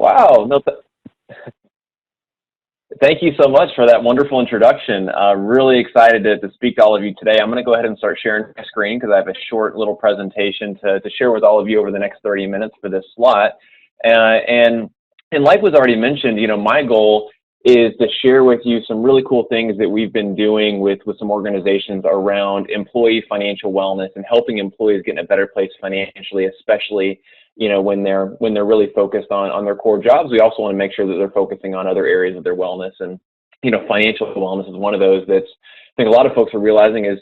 wow. No, thank you so much for that wonderful introduction. Really excited to speak to all of you today. I'm going to go ahead and start sharing my screen because I have a short little presentation to share with all of you over the next 30 minutes for this slot. And like was already mentioned, my goal is to share with you some really cool things that we've been doing with some organizations around employee financial wellness and helping employees get in a better place financially, especially when they're really focused on their core jobs. We also want to make sure that they're focusing on other areas of their wellness, and financial wellness is one of those that's, I think a lot of folks are realizing is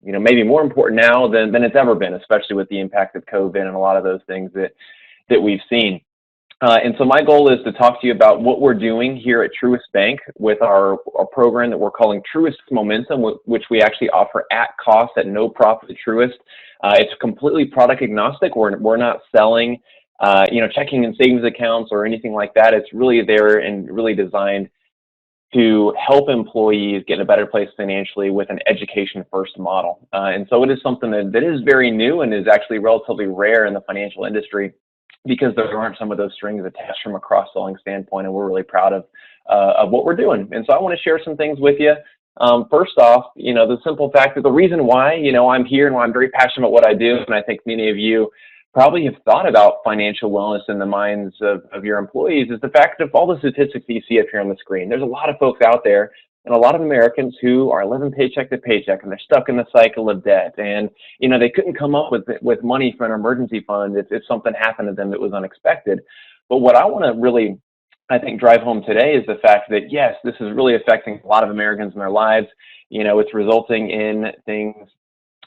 maybe more important now than it's ever been, especially with the impact of COVID and a lot of those things that we've seen. And so my goal is to talk to you about what we're doing here at Truist Bank with our program that we're calling Truist Momentum, which we actually offer at cost at no profit to Truist. It's completely product agnostic. We're not selling, checking and savings accounts or anything like that. It's really there and really designed to help employees get in a better place financially with an education-first model. And so it is something that is very new and is actually relatively rare in the financial industry, because there aren't some of those strings attached from a cross-selling standpoint, and we're really proud of what we're doing. And so I want to share some things with you. First off, the simple fact that the reason why, I'm here and why I'm very passionate about what I do, and I think many of you probably have thought about financial wellness in the minds of your employees, is the fact of all the statistics that you see up here on the screen. There's a lot of folks out there, and a lot of Americans who are living paycheck to paycheck, and they're stuck in the cycle of debt. And, they couldn't come up with money for an emergency fund if something happened to them that was unexpected. But what I want to really, I think, drive home today is the fact that, yes, this is really affecting a lot of Americans in their lives. It's resulting in things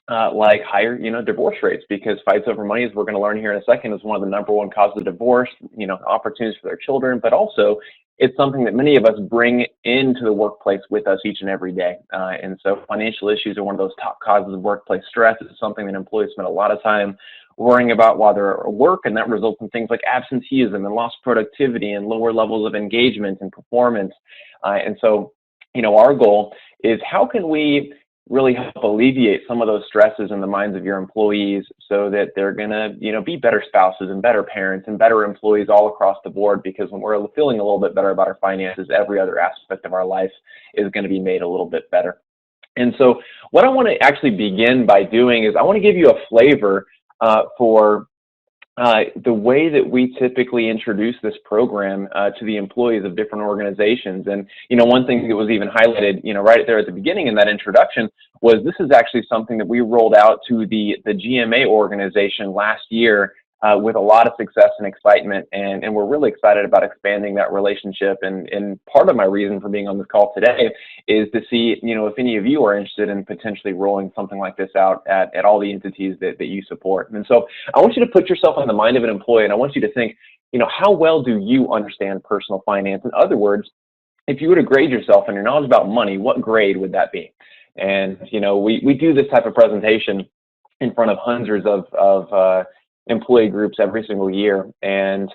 like higher, divorce rates, because fights over money, as we're going to learn here in a second, is one of the #1 causes of divorce, opportunities for their children, but also it's something that many of us bring into the workplace with us each and every day. And so financial issues are one of those top causes of workplace stress. It's something that employees spend a lot of time worrying about while they're at work, and that results in things like absenteeism and lost productivity and lower levels of engagement and performance. And so, our goal is, how can we really help alleviate some of those stresses in the minds of your employees so that they're going to, be better spouses and better parents and better employees all across the board? Because when we're feeling a little bit better about our finances, every other aspect of our life is going to be made a little bit better. And so what I want to actually begin by doing is I want to give you a flavor for the way that we typically introduce this program to the employees of different organizations. And, one thing that was even highlighted, right there at the beginning in that introduction, was this is actually something that we rolled out to the GMA organization last year with a lot of success and excitement. And we're really excited about expanding that relationship. And part of my reason for being on this call today is to see, if any of you are interested in potentially rolling something like this out at all the entities that you support. And so I want you to put yourself on the mind of an employee, and I want you to think, how well do you understand personal finance? In other words, if you were to grade yourself on your knowledge about money, what grade would that be? And, we do this type of presentation in front of hundreds of employee groups every single year. And,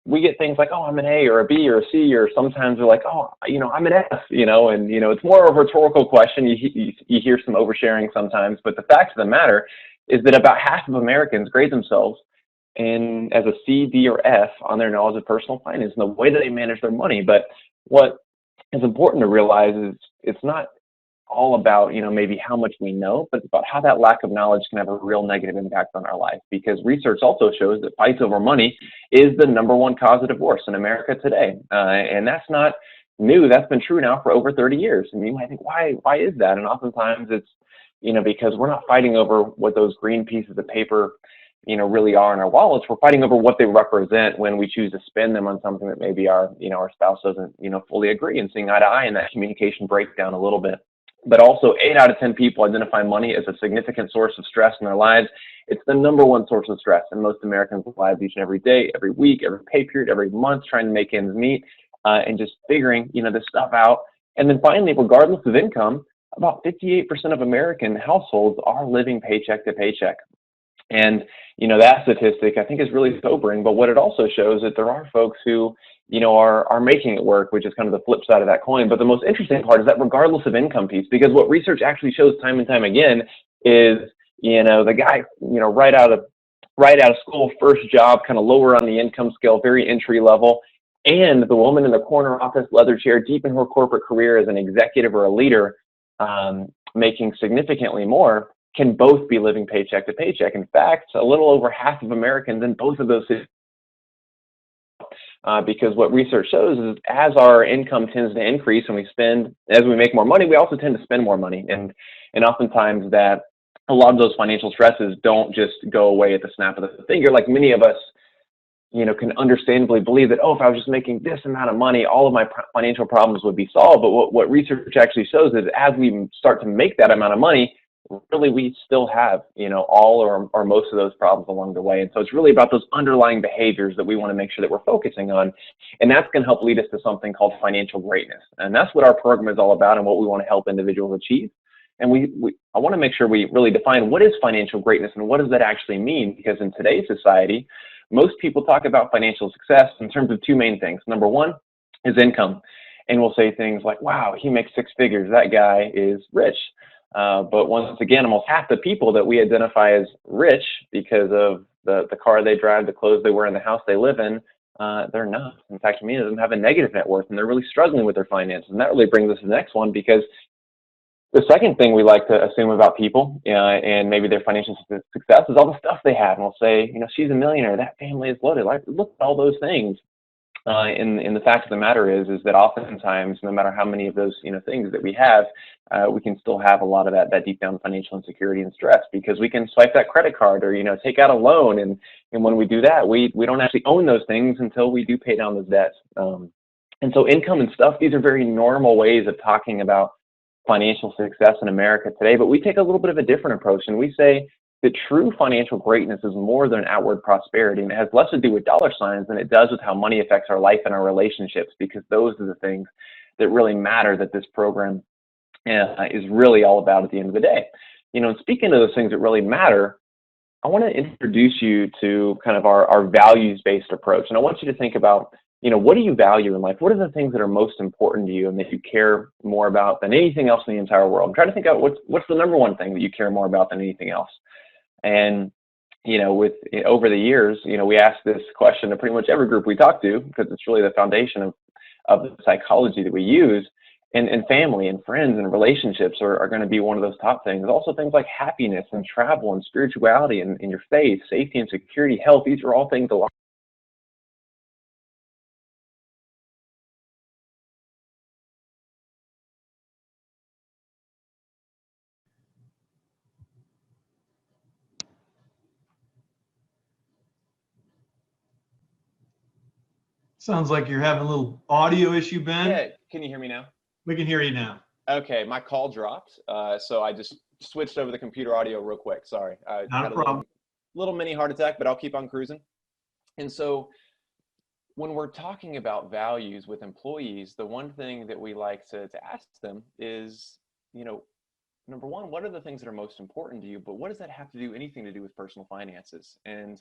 we get things like, oh, I'm an A or a B or a C, or sometimes we're like, oh, I'm an F, and, it's more of a rhetorical question. You hear some oversharing sometimes, but the fact of the matter is that about half of Americans grade themselves as a C, D, or F on their knowledge of personal finance and the way that they manage their money. But what is important to realize is it's not all about, maybe how much we know, but it's about how that lack of knowledge can have a real negative impact on our life. Because research also shows that fights over money is the #1 cause of divorce in America today. And that's not new. That's been true now for over 30 years. And you might think, why is that? And oftentimes it's, because we're not fighting over what those green pieces of paper, really are in our wallets. We're fighting over what they represent when we choose to spend them on something that maybe our spouse doesn't, fully agree, and seeing eye to eye, and that communication breaks down a little bit. But also 8 out of 10 people identify money as a significant source of stress in their lives. It's the #1 source of stress in most Americans' lives each and every day, every week, every pay period, every month, trying to make ends meet and just figuring, this stuff out. And then finally, regardless of income, about 58% of American households are living paycheck to paycheck. And, that statistic I think is really sobering, but what it also shows is that there are folks who, are making it work, which is kind of the flip side of that coin. But the most interesting part is that regardless of income piece, because what research actually shows time and time again is, the guy, right out of right out of school, first job, kind of lower on the income scale, very entry level. And the woman in the corner office, leather chair, deep in her corporate career as an executive or a leader, making significantly more, can both be living paycheck to paycheck. In fact, a little over half of Americans in both of those situations, because what research shows is as our income tends to increase and as we make more money, we also tend to spend more money. And oftentimes that a lot of those financial stresses don't just go away at the snap of the finger. Like many of us, can understandably believe that, oh, if I was just making this amount of money, all of my financial problems would be solved. But what research actually shows is as we start to make that amount of money, really we still have, all or most of those problems along the way. And so it's really about those underlying behaviors that we want to make sure that we're focusing on. And that's going to help lead us to something called financial greatness. And that's what our program is all about and what we want to help individuals achieve. And I want to make sure we really define what is financial greatness and what does that actually mean? Because in today's society, most people talk about financial success in terms of two main things. Number one is income. And we'll say things like, wow, he makes six figures. That guy is rich. But once again, almost half the people that we identify as rich because of the car they drive, the clothes they wear, and the house they live in, they're not. In fact, many of them have a negative net worth and they're really struggling with their finances. And that really brings us to the next one, because the second thing we like to assume about people and maybe their financial success is all the stuff they have. And we'll say, she's a millionaire, that family is loaded. Like, look at all those things. And the fact of the matter is that oftentimes, no matter how many of those things that we have, we can still have a lot of that deep down financial insecurity and stress, because we can swipe that credit card or take out a loan, and when we do that, we don't actually own those things until we do pay down those debts. And so income and stuff, these are very normal ways of talking about financial success in America today, but we take a little bit of a different approach, and we say that true financial greatness is more than outward prosperity, and it has less to do with dollar signs than it does with how money affects our life and our relationships, because those are the things that really matter, that this program is really all about at the end of the day. And speaking of those things that really matter, I want to introduce you to kind of our values-based approach, and I want you to think about, what do you value in life? What are the things that are most important to you and that you care more about than anything else in the entire world? I'm trying to think out what's the number one thing that you care more about than anything else. And, over the years, we ask this question to pretty much every group we talk to, because it's really the foundation of the psychology that we use. And family and friends and relationships are going to be one of those top things. Also things like happiness and travel and spirituality and your faith, safety and security, health. These are all things a lot. Sounds like you're having a little audio issue, Ben. Yeah, can you hear me now? We can hear you now. Okay, my call dropped, so I just switched over the computer audio real quick. Sorry. Not a problem. Little mini heart attack, but I'll keep on cruising. And so when we're talking about values with employees, the one thing that we like to ask them is, number one, what are the things that are most important to you, but what does that have to do, anything to do with personal finances? And,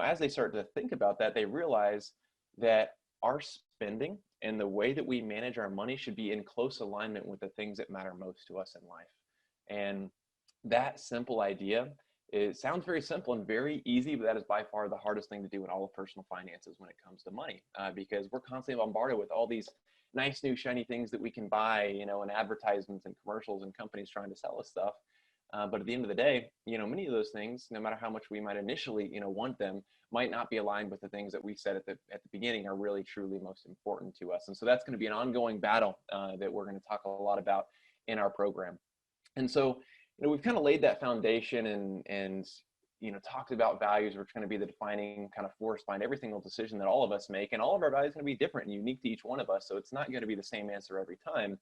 as they start to think about that, they realize that our spending and the way that we manage our money should be in close alignment with the things that matter most to us in life. And that simple idea, it sounds very simple and very easy, but that is by far the hardest thing to do in all of personal finances when it comes to money, because we're constantly bombarded with all these nice new shiny things that we can buy, and advertisements and commercials and companies trying to sell us stuff. But at the end of the day, many of those things, no matter how much we might initially, want them, might not be aligned with the things that we said at the beginning are really, truly most important to us. And so that's going to be an ongoing battle that we're going to talk a lot about in our program. And so, we've kind of laid that foundation and talked about values, which are going to be the defining kind of force behind every single decision that all of us make. And all of our values are going to be different and unique to each one of us. So it's not going to be the same answer every time.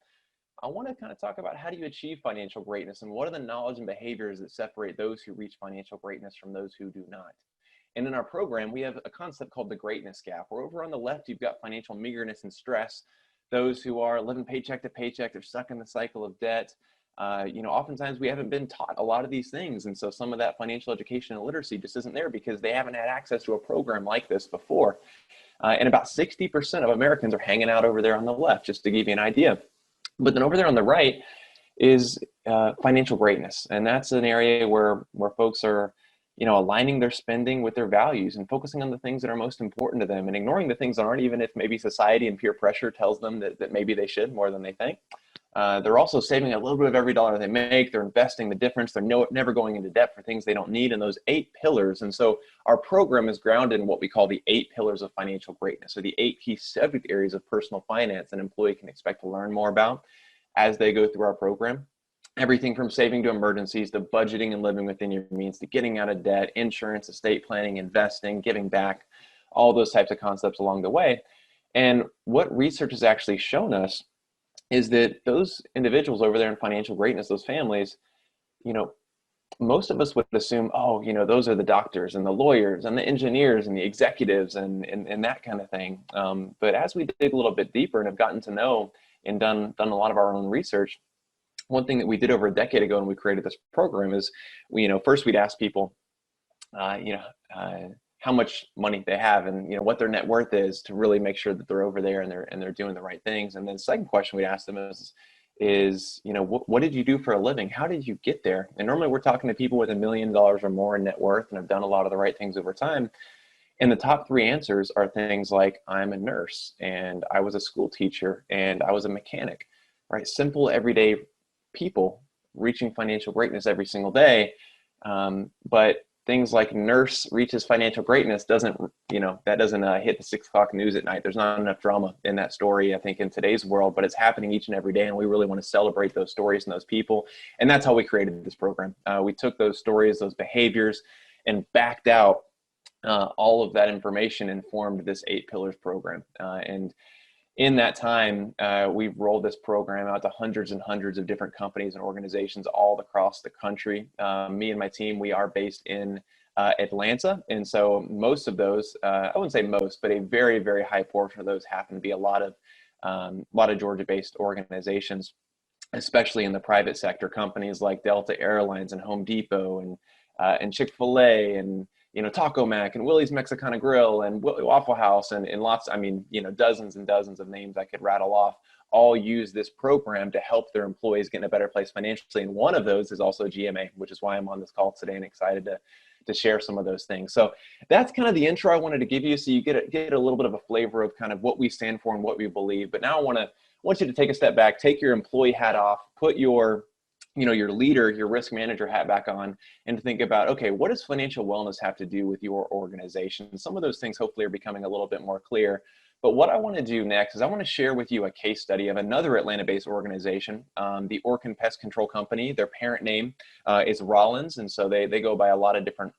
I want to kind of talk about how do you achieve financial greatness and what are the knowledge and behaviors that separate those who reach financial greatness from those who do not. And in our program, we have a concept called the greatness gap, where over on the left, you've got financial meagerness and stress, those who are living paycheck to paycheck, they're stuck in the cycle of debt. Oftentimes we haven't been taught a lot of these things. And so some of that financial education and literacy just isn't there because they haven't had access to a program like this before. And about 60% of Americans are hanging out over there on the left, just to give you an idea. But then over there on the right is financial greatness. And that's an area where folks are, aligning their spending with their values and focusing on the things that are most important to them and ignoring the things that aren't, even if maybe society and peer pressure tells them that maybe they should more than they think. They're also saving a little bit of every dollar they make. They're investing the difference. They're never going into debt for things they don't need, and those 8 pillars. And so our program is grounded in what we call the 8 pillars of financial greatness, or the 8 key subject areas of personal finance an employee can expect to learn more about as they go through our program. Everything from saving to emergencies, to budgeting and living within your means, to getting out of debt, insurance, estate planning, investing, giving back, all those types of concepts along the way. And what research has actually shown us is that those individuals over there in financial greatness, those families, you know, most of us would assume, oh, those are the doctors and the lawyers and the engineers and the executives and that kind of thing. But as we dig a little bit deeper and have gotten to know and done a lot of our own research, one thing that we did over a decade ago when we created this program is, first we'd ask people, how much money they have and what their net worth is, to really make sure that they're over there and they're doing the right things. And then the second question we'd ask them is what did you do for a living? How did you get there? And normally we're talking to people with $1 million or more in net worth and have done a lot of the right things over time. And the top 3 answers are things like, I'm a nurse, and I was a school teacher, and I was a mechanic, right? Simple, everyday people reaching financial greatness every single day. But things like nurse reaches financial greatness doesn't hit the 6 o'clock news at night. There's not enough drama in that story, I think, in today's world, but it's happening each and every day. And we really want to celebrate those stories and those people. And that's how we created this program. We took those stories, those behaviors, and backed out all of that information and formed this 8 pillars program. And in that time, we've rolled this program out to hundreds and hundreds of different companies and organizations all across the country. Me and my team, we are based in Atlanta. And so most of those, I wouldn't say most, but a very, very high portion of those happen to be a lot of Georgia-based organizations, especially in the private sector, companies like Delta Airlines and Home Depot and Chick-fil-A and Taco Mac and Willie's Mexicana Grill and Waffle House and lots, dozens and dozens of names I could rattle off, all use this program to help their employees get in a better place financially. And one of those is also GMA, which is why I'm on this call today and excited to share some of those things. So that's kind of the intro I wanted to give you, so you get a little bit of a flavor of kind of what we stand for and what we believe. But now I want you to take a step back, take your employee hat off, put your leader, your risk manager hat back on, and think about, okay, what does financial wellness have to do with your organization? Some of those things hopefully are becoming a little bit more clear. But what I want to do next is I want to share with you a case study of another Atlanta-based organization, the Orkin Pest Control Company. Their parent name is Rollins, and so they go by a lot of different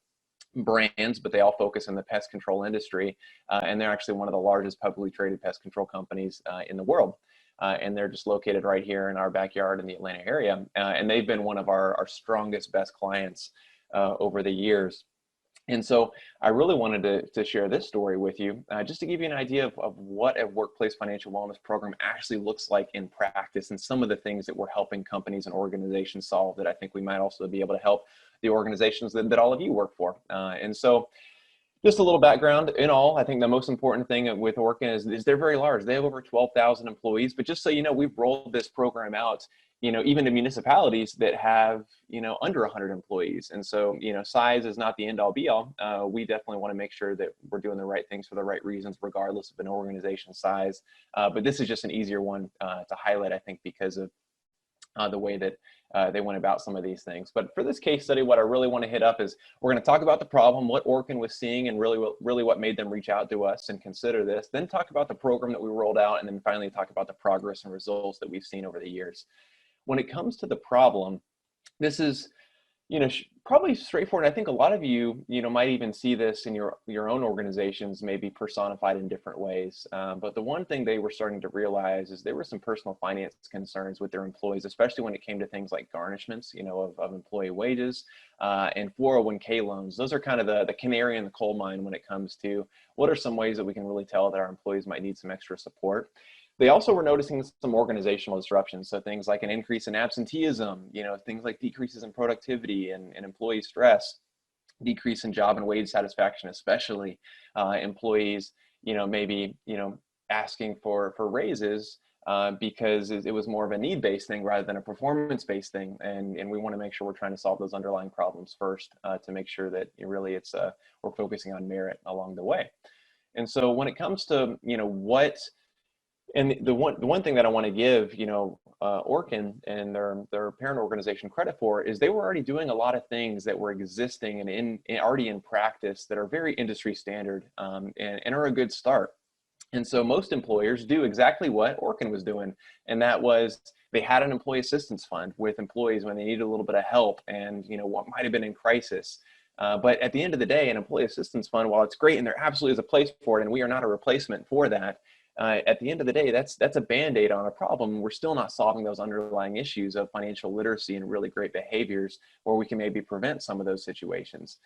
brands, but they all focus in the pest control industry, and they're actually one of the largest publicly traded pest control companies in the world. And they're just located right here in our backyard in the Atlanta area. And they've been one of our strongest, best clients over the years. And so I really wanted to share this story with you, just to give you an idea of what a workplace financial wellness program actually looks like in practice, and some of the things that we're helping companies and organizations solve that I think we might also be able to help the organizations that all of you work for. And so just a little background in all, I think the most important thing with Orkin is they're very large. They have over 12,000 employees, but just so you know, we've rolled this program out, even to municipalities that have, under 100 employees. And so, size is not the end all be all. We definitely want to make sure that we're doing the right things for the right reasons, regardless of an organization size. But this is just an easier one to highlight, I think, because of the way that they went about some of these things. But for this case study, what I really want to hit up is we're going to talk about the problem, what Orkin was seeing, and really what made them reach out to us and consider this. Then talk about the program that we rolled out, and then finally talk about the progress and results that we've seen over the years. When it comes to the problem, this is probably straightforward. I think a lot of you, might even see this in your own organizations, maybe personified in different ways. But the one thing they were starting to realize is there were some personal finance concerns with their employees, especially when it came to things like garnishments, of employee wages and 401k loans. Those are kind of the canary in the coal mine when it comes to what are some ways that we can really tell that our employees might need some extra support. They also were noticing some organizational disruptions. So things like an increase in absenteeism, things like decreases in productivity and employee stress, decrease in job and wage satisfaction, especially employees, maybe, asking for raises because it was more of a need-based thing rather than a performance-based thing. And we want to make sure we're trying to solve those underlying problems first to make sure that we're focusing on merit along the way. And so when it comes to, the one thing that I want to give, Orkin and their parent organization credit for is they were already doing a lot of things that were existing and already in practice that are very industry standard, and are a good start. And so most employers do exactly what Orkin was doing, and that was they had an employee assistance fund with employees when they needed a little bit of help and what might have been in crisis. But at the end of the day, an employee assistance fund, while it's great and there absolutely is a place for it, and we are not a replacement for that, at the end of the day, that's a Band-Aid on a problem. We're still not solving those underlying issues of financial literacy and really great behaviors where we can maybe prevent some of those situations.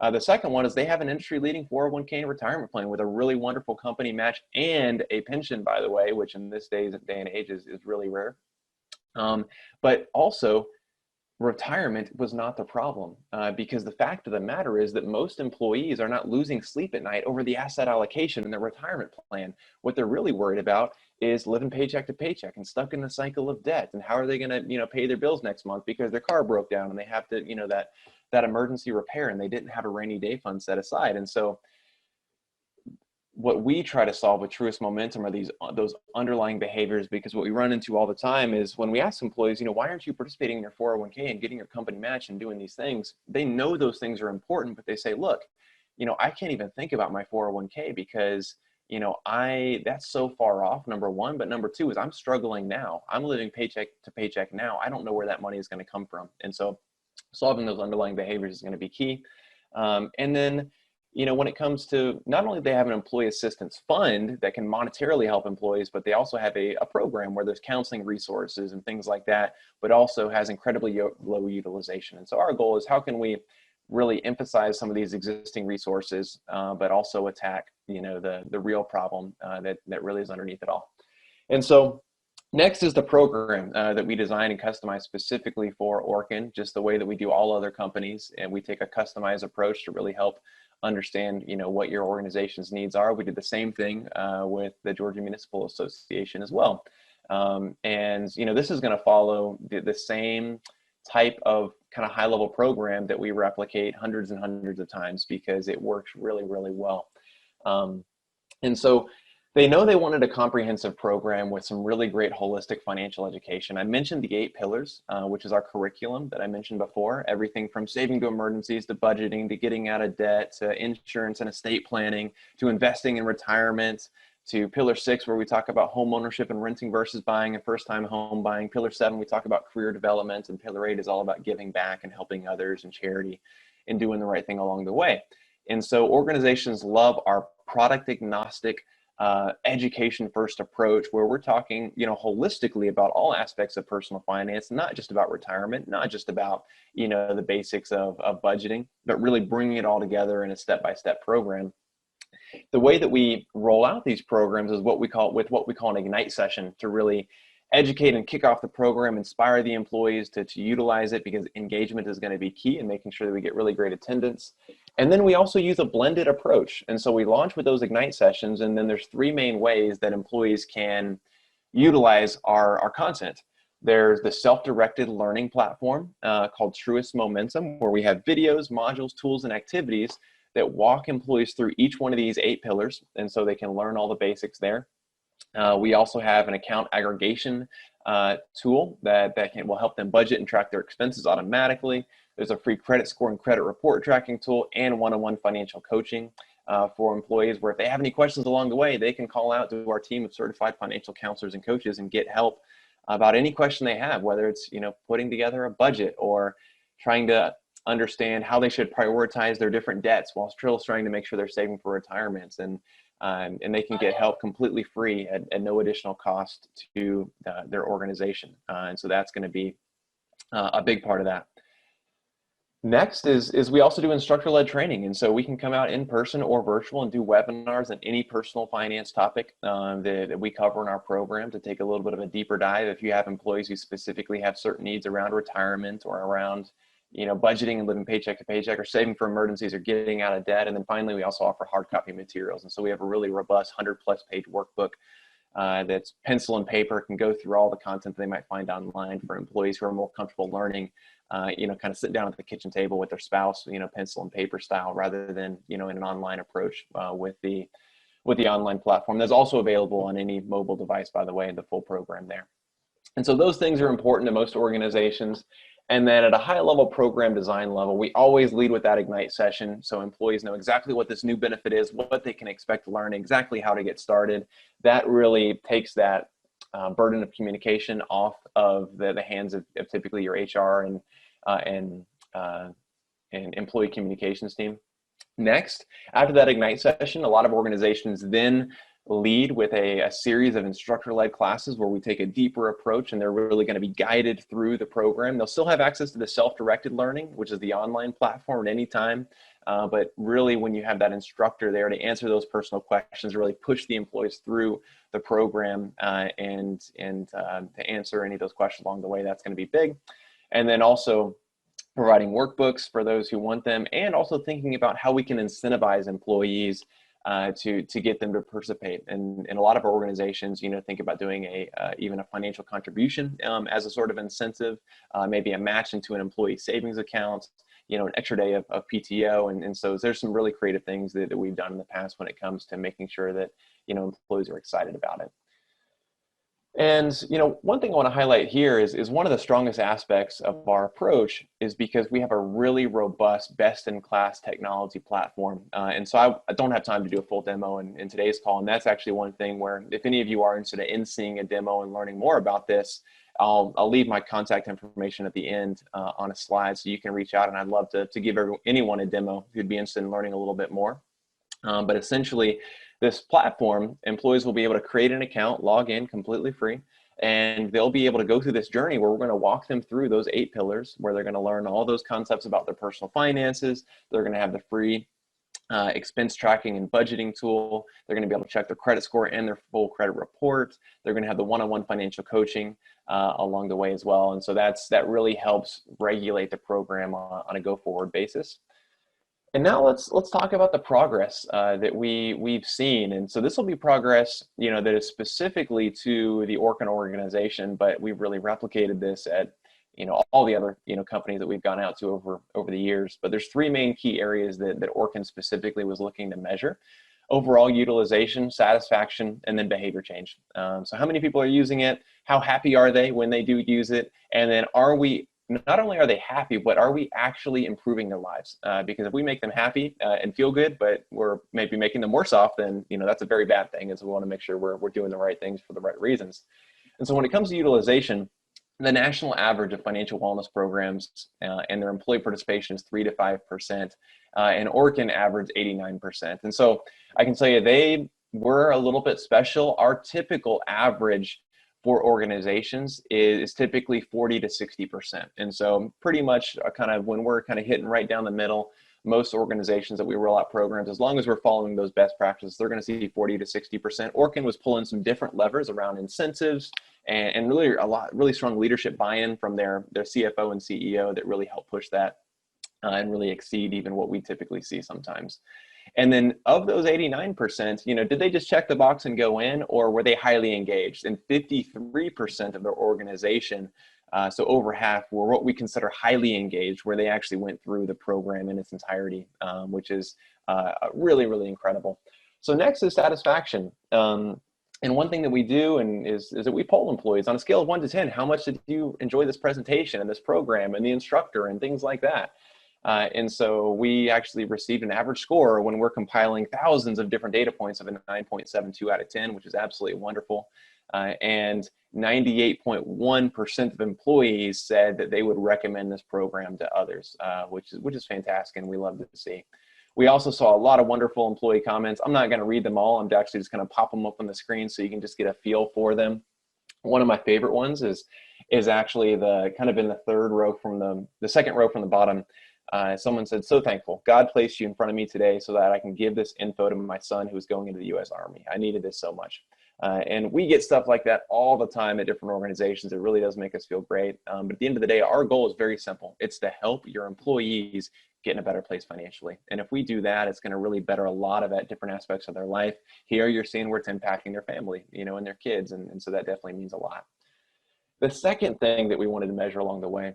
The second one is they have an industry-leading 401k and retirement plan with a really wonderful company match and a pension, by the way, which in this day and age is really rare. But also, retirement was not the problem, because the fact of the matter is that most employees are not losing sleep at night over the asset allocation in their retirement plan. What they're really worried about is living paycheck to paycheck and stuck in the cycle of debt. And how are they going to, pay their bills next month because their car broke down and they have to, that emergency repair, and they didn't have a rainy day fund set aside. And so what we try to solve with Truist Momentum are those underlying behaviors, because what we run into all the time is when we ask employees, why aren't you participating in your 401k and getting your company match and doing these things? They know those things are important, but they say, look, I can't even think about my 401k because, that's so far off, number one. But number two is I'm struggling now. I'm living paycheck to paycheck now. I don't know where that money is going to come from. And so solving those underlying behaviors is going to be key. And then, when it comes to not only they have an employee assistance fund that can monetarily help employees, but they also have a program where there's counseling resources and things like that, but also has incredibly low utilization. And so our goal is how can we really emphasize some of these existing resources, but also attack, the real problem that really is underneath it all. And so next is the program that we design and customize specifically for Orkin, just the way that we do all other companies. And we take a customized approach to really help understand, what your organization's needs are. We did the same thing with the Georgia Municipal Association as well. And, this is going to follow the same type of kind of high level program that we replicate hundreds and hundreds of times because it works really, really well. And so they know they wanted a comprehensive program with some really great holistic financial education. I mentioned the 8 pillars, which is our curriculum that I mentioned before, everything from saving to emergencies to budgeting to getting out of debt to insurance and estate planning to investing in retirement to pillar 6, where we talk about home ownership and renting versus buying and first-time home buying. Pillar 7, we talk about career development, and pillar 8 is all about giving back and helping others and charity and doing the right thing along the way. And so organizations love our product agnostic education first approach, where we're talking, holistically about all aspects of personal finance, not just about retirement, not just about, the basics of budgeting, but really bringing it all together in a step-by-step program. The way that we roll out these programs is what we call an Ignite session to really educate and kick off the program, inspire the employees to utilize it, because engagement is going to be key in making sure that we get really great attendance. And then we also use a blended approach. And so we launch with those Ignite sessions, and then there's 3 main ways that employees can utilize our content. There's the self-directed learning platform called Truist Momentum, where we have videos, modules, tools, and activities that walk employees through each one of these 8 pillars, and so they can learn all the basics there. We also have an account aggregation tool that will help them budget and track their expenses automatically. There's a free credit score and credit report tracking tool and one-on-one financial coaching for employees, where if they have any questions along the way, they can call out to our team of certified financial counselors and coaches and get help about any question they have, whether it's putting together a budget or trying to understand how they should prioritize their different debts while still trying to make sure they're saving for retirements. And they can get help completely free at no additional cost to their organization. And so that's going to be a big part of that. Next is we also do instructor-led training. And so we can come out in person or virtual and do webinars on any personal finance topic that we cover in our program to take a little bit of a deeper dive. If you have employees who specifically have certain needs around retirement or around budgeting and living paycheck to paycheck or saving for emergencies or getting out of debt. And then finally, we also offer hard copy materials. And so we have a really robust 100+ page workbook that's pencil and paper, can go through all the content they might find online. For employees who are more comfortable learning, kind of sit down at the kitchen table with their spouse, pencil and paper style, rather than, in an online approach with the online platform. That's also available on any mobile device, by the way, the full program there. And so those things are important to most organizations. And then at a high level program design level, we always lead with that Ignite session. So employees know exactly what this new benefit is, what they can expect to learn, exactly how to get started. That really takes that burden of communication off of the hands of typically your HR and employee communications team. Next, after that Ignite session, a lot of organizations then lead with a series of instructor-led classes where we take a deeper approach, and they're really going to be guided through the program. They'll still have access to the self-directed learning, which is the online platform at any time. But really, when you have that instructor there to answer those personal questions, really push the employees through the program and to answer any of those questions along the way, that's going to be big. And then also providing workbooks for those who want them, and also thinking about how we can incentivize employees to get them to participate. And a lot of our organizations, think about doing even a financial contribution as a sort of incentive, maybe a match into an employee savings account, an extra day of PTO. And so there's some really creative things that we've done in the past when it comes to making sure that, employees are excited about it. And, one thing I want to highlight here is one of the strongest aspects of our approach is because we have a really robust, best-in-class technology platform. And so I don't have time to do a full demo in today's call. And that's actually one thing where if any of you are interested in seeing a demo and learning more about this, I'll leave my contact information at the end on a slide so you can reach out. And I'd love to give anyone a demo who'd be interested in learning a little bit more. But essentially, this platform, employees will be able to create an account, log in completely free, and they'll be able to go through this journey where we're going to walk them through those 8 pillars, where they're going to learn all those concepts about their personal finances. They're going to have the free expense tracking and budgeting tool. They're going to be able to check their credit score and their full credit report. They're going to have the one-on-one financial coaching along the way as well. And so that really helps regulate the program on a go-forward basis. And now let's talk about the progress that we've seen. And so this will be progress, that is specifically to the Orkin organization, but we've really replicated this at, all the other, companies that we've gone out to over the years. But there's 3 main key areas that Orkin specifically was looking to measure: overall utilization, satisfaction, and then behavior change. So how many people are using it? How happy are they when they do use it? And then not only are they happy, but are we actually improving their lives? Because if we make them happy and feel good, but we're maybe making them worse off, then that's a very bad thing. And so we want to make sure we're doing the right things for the right reasons. And so when it comes to utilization, the national average of financial wellness programs and their employee participation is 3 to 5%, and Orkin averaged 89%. And so I can tell you they were a little bit special. Our typical average for organizations is typically 40 to 60%. And so pretty much kind of when we're kind of hitting right down the middle, most organizations that we roll out programs, as long as we're following those best practices, they're going to see 40 to 60%. Orkin was pulling some different levers around incentives and really strong leadership buy-in from their CFO and CEO that really helped push that and really exceed even what we typically see sometimes. And then of those 89%, did they just check the box and go in, or were they highly engaged? And 53% of their organization, so over half, were what we consider highly engaged, where they actually went through the program in its entirety, which is really, really incredible. So next is satisfaction. And one thing that we do is that we poll employees on a scale of 1 to 10, how much did you enjoy this presentation and this program and the instructor and things like that? And so we actually received an average score when we're compiling thousands of different data points of a 9.72 out of 10, which is absolutely wonderful. And 98.1% of employees said that they would recommend this program to others, which is fantastic, and we love to see. We also saw a lot of wonderful employee comments. I'm not going to read them all. I'm actually just going to pop them up on the screen so you can just get a feel for them. One of my favorite ones is actually the kind of in the second row from the bottom. Someone said, "So thankful. God placed you in front of me today so that I can give this info to my son who's going into the U.S. Army. I needed this so much." And we get stuff like that all the time at different organizations. It really does make us feel great. But at the end of the day, our goal is very simple. It's to help your employees get in a better place financially. And if we do that, it's going to really better a lot of different aspects of their life. Here you're seeing where it's impacting their family, and their kids. And so that definitely means a lot. The second thing that we wanted to measure along the way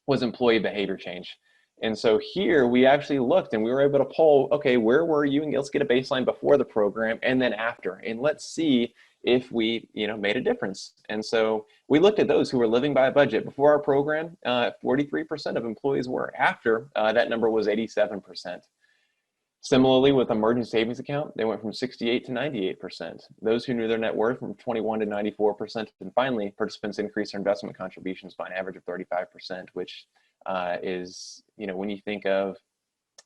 was employee behavior change. And so here we actually looked and we were able to poll, okay, where were you? And let's get a baseline before the program and then after. And let's see if we, made a difference. And so we looked at those who were living by a budget. Before our program, 43% of employees were. After, that number was 87%. Similarly, with emergency savings account, they went from 68 to 98%. Those who knew their net worth from 21 to 94%. And finally, participants increased their investment contributions by an average of 35%, which is, when you think of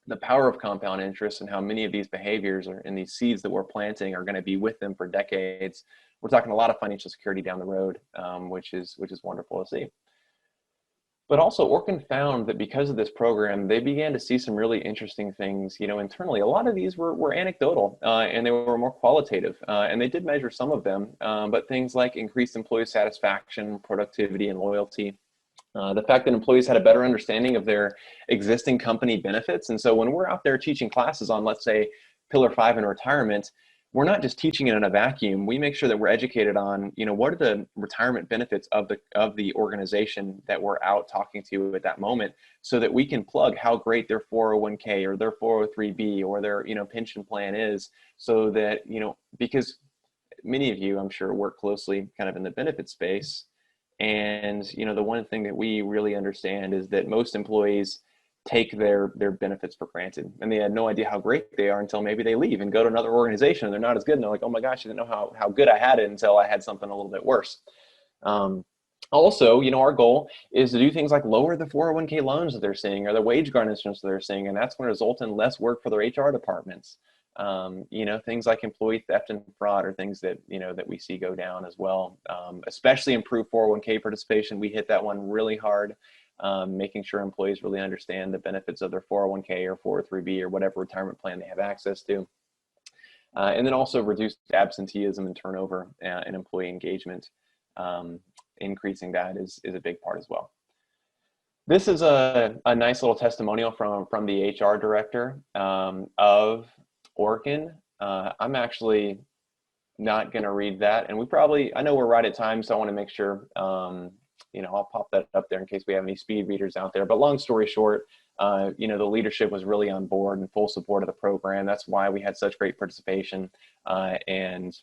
the power of compound interest and how many of these behaviors and these seeds that we're planting are going to be with them for decades, we're talking a lot of financial security down the road, which is wonderful to see. But also Orkin found that because of this program, they began to see some really interesting things, internally. A lot of these were anecdotal and they were more qualitative, and they did measure some of them, but things like increased employee satisfaction, productivity, and loyalty. The fact that employees had a better understanding of their existing company benefits. And so when we're out there teaching classes on, let's say, Pillar 5 in retirement, we're not just teaching it in a vacuum. We make sure that we're educated on, what are the retirement benefits of the organization that we're out talking to at that moment, so that we can plug how great their 401k or their 403b or their, pension plan is, so that, because many of you, I'm sure, work closely kind of in the benefit space. And, the one thing that we really understand is that most employees take their benefits for granted, and they had no idea how great they are until maybe they leave and go to another organization and they're not as good. And they're like, oh my gosh, I didn't know how good I had it until I had something a little bit worse. Also, our goal is to do things like lower the 401k loans that they're seeing or the wage guard instruments that they're seeing. And that's going to result in less work for their HR departments. Things like employee theft and fraud are things that, that we see go down as well. Especially improved 401k participation. We hit that one really hard. Making sure employees really understand the benefits of their 401k or 403b or whatever retirement plan they have access to. And then also reduced absenteeism and turnover and employee engagement. Increasing that is a big part as well. This is a nice little testimonial from the HR director of Orkin. I'm actually not going to read that. And I know we're right at time, so I want to make sure I'll pop that up there in case we have any speed readers out there. But long story short, the leadership was really on board and full support of the program. That's why we had such great participation, and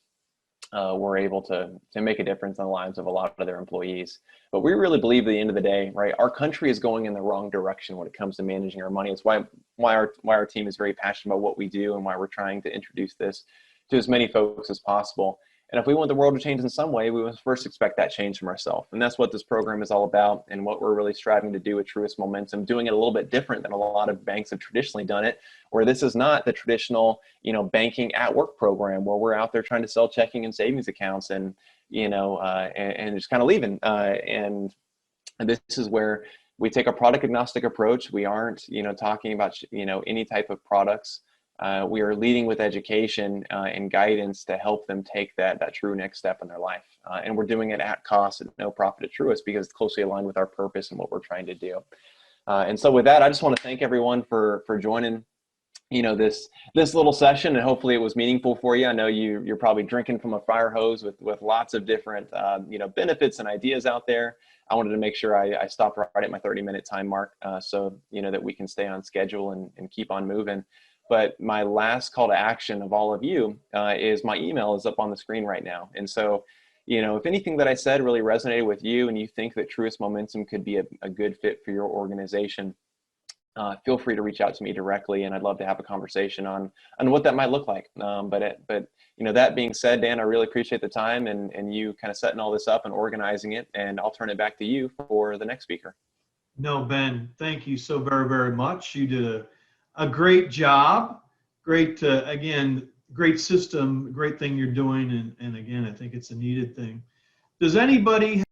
we're able to make a difference in the lives of a lot of their employees. But we really believe at the end of the day, right, our country is going in the wrong direction when it comes to managing our money. It's why our team is very passionate about what we do and why we're trying to introduce this to as many folks as possible. And if we want the world to change in some way, we must first expect that change from ourselves. And that's what this program is all about, and what we're really striving to do at Truist Momentum, doing it a little bit different than a lot of banks have traditionally done it, where this is not the traditional, banking at work program where we're out there trying to sell checking and savings accounts and just kind of leaving. And this is where we take a product agnostic approach. We aren't, talking about, any type of products. We are leading with education and guidance to help them take that true next step in their life. And we're doing it at cost, at no profit at Truist, because it's closely aligned with our purpose and what we're trying to do. And so with that, I just want to thank everyone for joining, this little session, and hopefully it was meaningful for you. I know you're probably drinking from a fire hose with lots of different, benefits and ideas out there. I wanted to make sure I stopped right at my 30-minute time mark, so, that we can stay on schedule and keep on moving. But my last call to action of all of you is my email is up on the screen right now. And so, if anything that I said really resonated with you and you think that Truist Momentum could be a good fit for your organization, feel free to reach out to me directly, and I'd love to have a conversation on what that might look like. But that being said, Dan, I really appreciate the time and you kind of setting all this up and organizing it, and I'll turn it back to you for the next speaker. No, Ben, thank you so very, very much. You did a great job. Great, again, great system, great thing you're doing. And again, I think it's a needed thing. Does anybody